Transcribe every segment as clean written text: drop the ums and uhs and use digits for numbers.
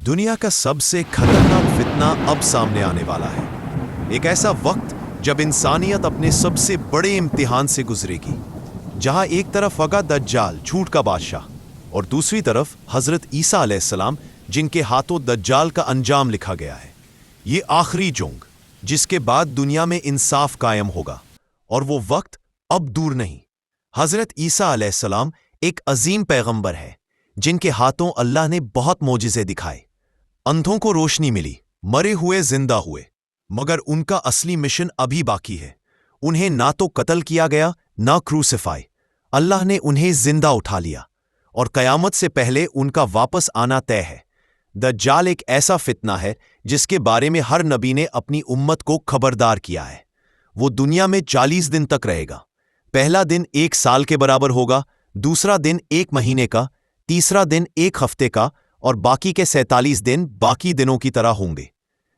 दुनिया का सबसे खतरनाक फितना अब सामने आने वाला है। एक ऐसा वक्त जब इंसानियत अपने सबसे बड़े इम्तिहान से गुजरेगी, जहां एक तरफ होगा दज्जाल, झूठ का बादशाह, और दूसरी तरफ हजरत ईसा अलैहिस्सलाम, जिनके हाथों दज्जाल का अंजाम लिखा गया है। ये आखिरी जंग, जिसके बाद दुनिया में इंसाफ कायम होगा, और वो वक्त अब दूर नहीं। हजरत ईसा अलैहिस्सलाम एक अजीम पैगंबर है, जिनके हाथों अल्लाह ने बहुत मोजिज़े दिखाए। अंधों को रोशनी मिली, मरे हुए जिंदा हुए, मगर उनका असली मिशन अभी बाकी है। उन्हें ना तो कत्ल किया गया, ना क्रूसिफाई। अल्लाह ने उन्हें जिंदा उठा लिया, और कयामत से पहले उनका वापस आना तय है। दज्जाल एक ऐसा फितना है जिसके बारे में हर नबी ने अपनी उम्मत को खबरदार किया है। वो दुनिया में 40 दिन तक रहेगा। पहला दिन 1 साल के बराबर होगा, दूसरा दिन 1 महीने का, तीसरा दिन 1 हफ्ते का, और बाकी के 47 दिन बाकी दिनों की तरह होंगे।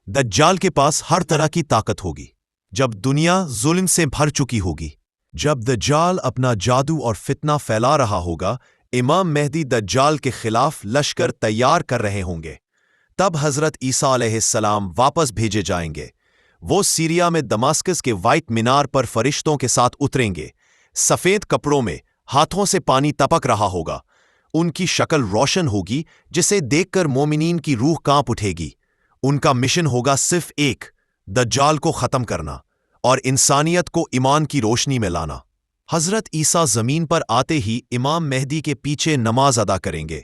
दज्जाल के पास हर तरह की ताकत होगी। जब दुनिया जुल्म से भर चुकी होगी, जब दज्जाल अपना जादू और फितना फैला रहा होगा, इमाम मेहदी दज्जाल के खिलाफ लश्कर तैयार कर रहे होंगे, तब हजरत ईसा अलैहिस्सलाम वापस भेजे जाएंगे। वो सीरिया में दमास्कस के व्हाइट मीनार पर फरिश्तों के साथ उतरेंगे। सफेद कपड़ों में हाथों से पानी टपक रहा होगा। उनकी शक्ल रोशन होगी, जिसे देखकर मोमिनीन की रूह कांप उठेगी। उनका मिशन होगा सिर्फ एक, दज्जाल को खत्म करना और इंसानियत को ईमान की रोशनी में लाना। हजरत ईसा जमीन पर आते ही इमाम मेहदी के पीछे नमाज अदा करेंगे।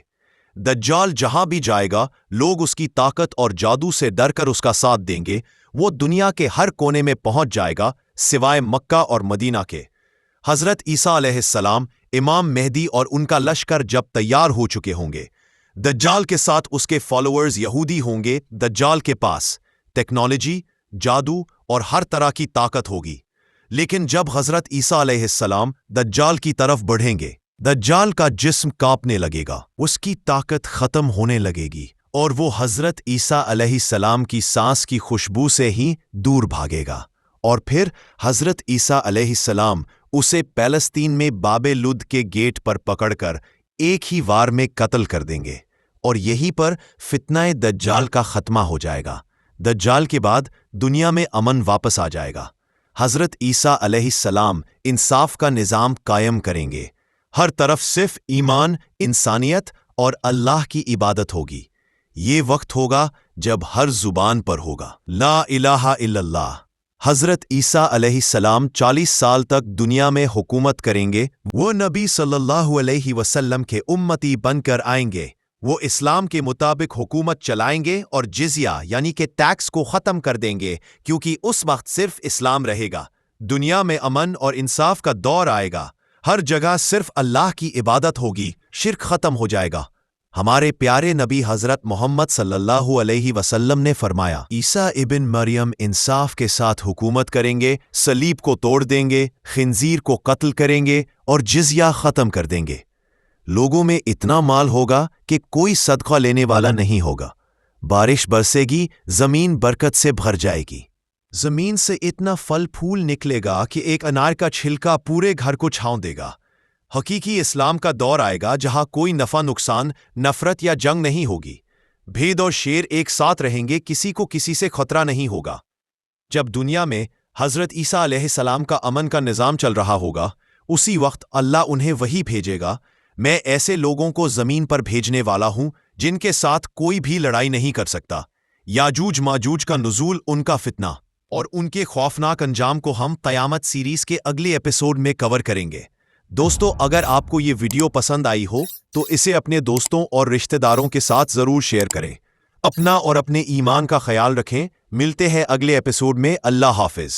दज्जाल जहां भी जाएगा, लोग उसकी ताकत और जादू से डरकर उसका साथ देंगे। वो दुनिया के हर कोने में पहुंच जाएगा, सिवाय मक्का और मदीना के। हजरत ईसा अलैहिस्सलाम, इमाम मेहदी और उनका लश्कर जब तैयार हो चुके होंगे, दज्जाल के साथ उसके फॉलोअर्स यहूदी होंगे। दज्जाल के पास टेक्नोलॉजी, जादू और हर तरह की ताकत होगी। लेकिन जब हजरत ईसा अलैहिस्सलाम दज्जाल की तरफ बढ़ेंगे, दज्जाल का जिस्म कांपने लगेगा, उसकी ताकत खत्म होने लगेगी, और वो हजरत ईसा अलैहिस्सलाम की सांस की खुशबू से ही दूर भागेगा। और फिर हजरत ईसा अलैहिस्सलाम उसे पैलेस्तीन में बाबे लुद के गेट पर पकड़कर एक ही वार में कत्ल कर देंगे, और यहीं पर फितनाए दज्जाल का खत्मा हो जाएगा। दज्जाल के बाद दुनिया में अमन वापस आ जाएगा। हजरत ईसा अलैहिस्सलाम इंसाफ का निज़ाम कायम करेंगे। हर तरफ सिर्फ ईमान, इंसानियत और अल्लाह की इबादत होगी। ये वक्त होगा जब हर जुबान पर होगा ला इलाहा इल्लल्लाह। हजरत ईसा अलैहिस्सलाम 40 साल तक दुनिया में हुकूमत करेंगे। वो नबी सल्लल्लाहु अलैहि वसल्लम के उम्मती बनकर आएंगे। वो इस्लाम के मुताबिक हुकूमत चलाएंगे और जिज़िया यानी कि टैक्स को ख़त्म कर देंगे, क्योंकि उस वक्त सिर्फ इस्लाम रहेगा। दुनिया में अमन और इंसाफ का दौर आएगा। हर जगह सिर्फ अल्लाह की इबादत होगी, शिर्क ख़त्म हो जाएगा। हमारे प्यारे नबी हजरत मोहम्मद सल्लल्लाहु अलैहि वसल्लम ने फरमाया, ईसा इब्न मरियम इंसाफ के साथ हुकूमत करेंगे, सलीब को तोड़ देंगे, खिंजीर को कत्ल करेंगे और जिज़िया ख़त्म कर देंगे। लोगों में इतना माल होगा कि कोई सदका लेने वाला नहीं होगा। बारिश बरसेगी, जमीन बरकत से भर जाएगी। जमीन से इतना फल फूल निकलेगा कि एक अनार का छिलका पूरे घर को छांव देगा। हकीकी इस्लाम का दौर आएगा, जहां कोई नफा नुकसान, नफरत या जंग नहीं होगी। भेद और शेर एक साथ रहेंगे, किसी को किसी से खतरा नहीं होगा। जब दुनिया में हजरत ईसा अलैहिस्सलाम का अमन का निज़ाम चल रहा होगा, उसी वक्त अल्लाह उन्हें वही भेजेगा। मैं ऐसे लोगों को जमीन पर भेजने वाला हूं जिनके साथ कोई भी लड़ाई नहीं कर सकता। याजूज माजूज का नुज़ूल, उनका फितना और उनके खौफनाक अंजाम को हम क़यामत सीरीज के अगले एपिसोड में कवर करेंगे। दोस्तों, अगर आपको ये वीडियो पसंद आई हो तो इसे अपने दोस्तों और रिश्तेदारों के साथ ज़रूर शेयर करें। अपना और अपने ईमान का ख्याल रखें। मिलते हैं अगले एपिसोड में। अल्लाह हाफिज़।